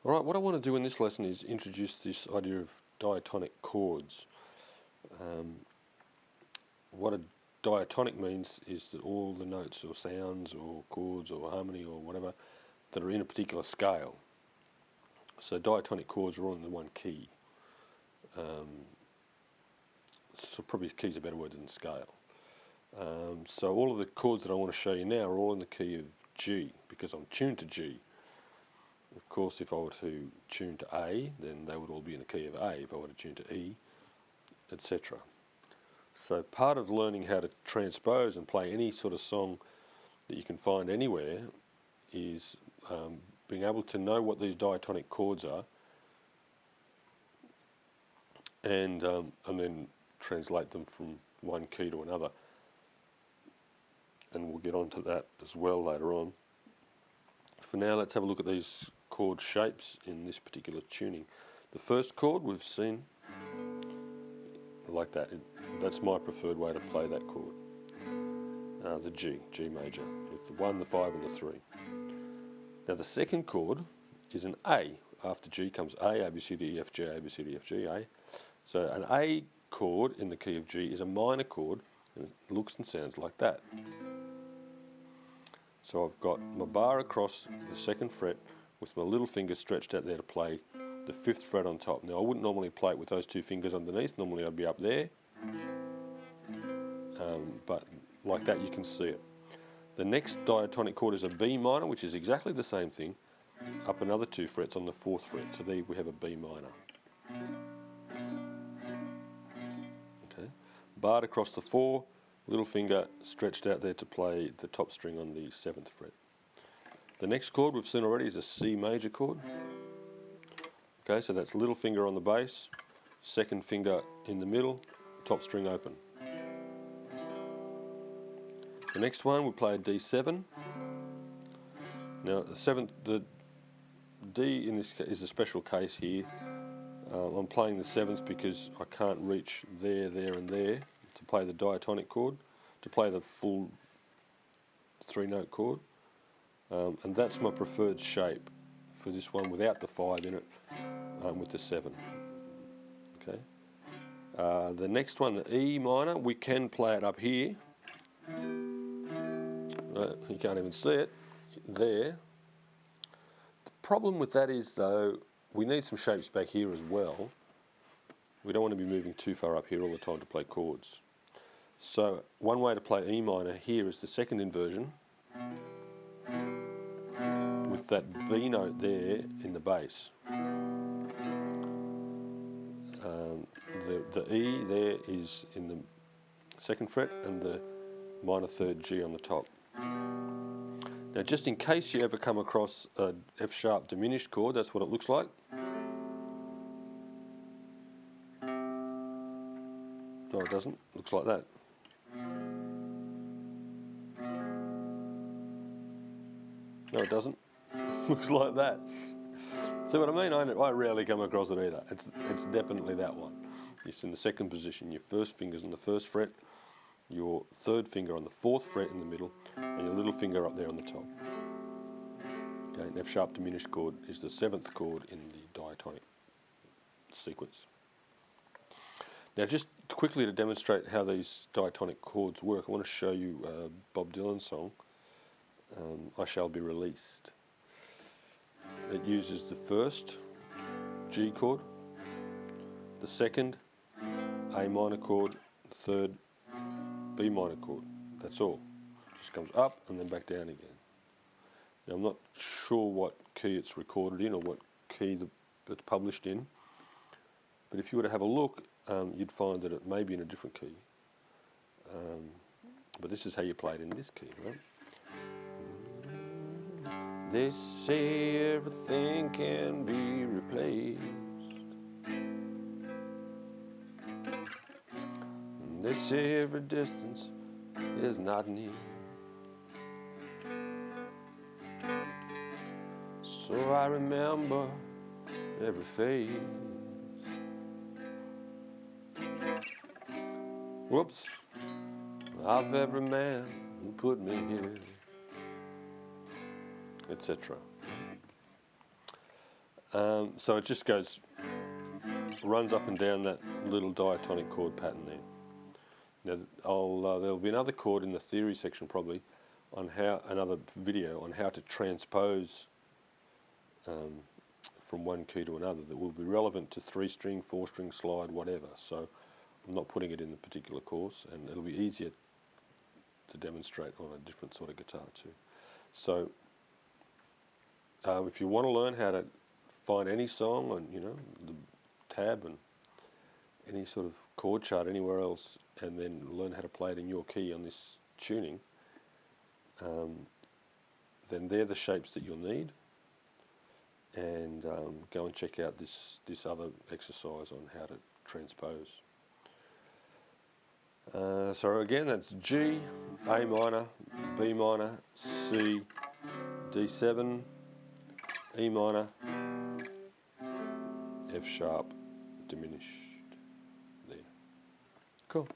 Alright, what I want to do in this lesson is introduce this idea of diatonic chords. What a diatonic means is that all the notes or sounds or chords or harmony or whatever that are in a particular scale. So diatonic chords are all in the one key. So probably key is a better word than scale. So all of the chords that I want to show you now are all in the key of G, because I'm tuned to G. Of course, if I were to tune to A, then they would all be in the key of A. If I were to tune to E, etc. So part of learning how to transpose and play any sort of song that you can find anywhere is being able to know what these diatonic chords are, and then translate them from one key to another. And we'll get onto that as well later on. For now, let's have a look at these chord shapes in this particular tuning. The first chord we've seen like that. That's my preferred way to play that chord. The G major, with the 1, the 5 and the 3. Now the second chord is an A. After G comes A, B, C, D, E, F, G, A, B, C, D, F, G, A. So an A chord in the key of G is a minor chord, and it looks and sounds like that. So I've got my bar across the 2nd fret with my little finger stretched out there to play the 5th fret on top. Now I wouldn't normally play it with those 2 fingers underneath, normally I'd be up there, but like that you can see it. The next diatonic chord is a B minor, which is exactly the same thing, up another 2 frets on the 4th fret, so there we have a B minor. Okay. Barred across the 4, little finger stretched out there to play the top string on the 7th fret. The next chord we've seen already is a C major chord. Okay, so that's little finger on the bass, 2nd finger in the middle, top string open. The next one we play a D7. Now the D in this case is a special case here. I'm playing the 7th because I can't reach there, there and there to play the diatonic chord, to play the full 3-note chord, and that's my preferred shape for this one without the 5 in it, with the 7. Okay. The next one, the E minor, we can play it up here. You can't even see it there. The problem with that is, though, we need some shapes back here as well. We don't want to be moving too far up here all the time to play chords. So one way to play E minor here is the 2nd inversion with that B note there in the bass. The E there is in the 2nd fret and the minor 3rd G on the top. Now just in case you ever come across a F sharp diminished chord, that's what it looks like. No, it doesn't. It looks like that. No, it doesn't. Looks like that. See what I mean? I rarely come across it either. It's definitely that one. It's in the 2nd position. Your 1st finger's on the 1st fret, your 3rd finger on the 4th fret in the middle, and your little finger up there on the top. Okay, an F sharp diminished chord is the 7th chord in the diatonic sequence. Now just quickly to demonstrate how these diatonic chords work, I want to show you a Bob Dylan song, I Shall Be Released. It uses the 1st G chord, the 2nd A minor chord, the 3rd B minor chord. That's all. Just comes up and then back down again. Now I'm not sure what key it's recorded in or what key it's published in, but if you were to have a look, you'd find that it may be in a different key. But this is how you play it in this key, right? They say everything can be replaced. They say every distance is not near. So I remember every face. Whoops, of every man who put me here, etc. So it just runs up and down that little diatonic chord pattern there. Now there'll be another chord in the theory section probably on another video on how to transpose from one key to another that will be relevant to 3-string, 4-string, slide, whatever. So I'm not putting it in the particular course, and it'll be easier to demonstrate on a different sort of guitar too. So if you want to learn how to find any song on the tab and any sort of chord chart anywhere else, and then learn how to play it in your key on this tuning, then they're the shapes that you'll need. And go and check out this other exercise on how to transpose. So again, that's G, A minor, B minor, C, D7, E minor, F sharp, diminished. There. Cool.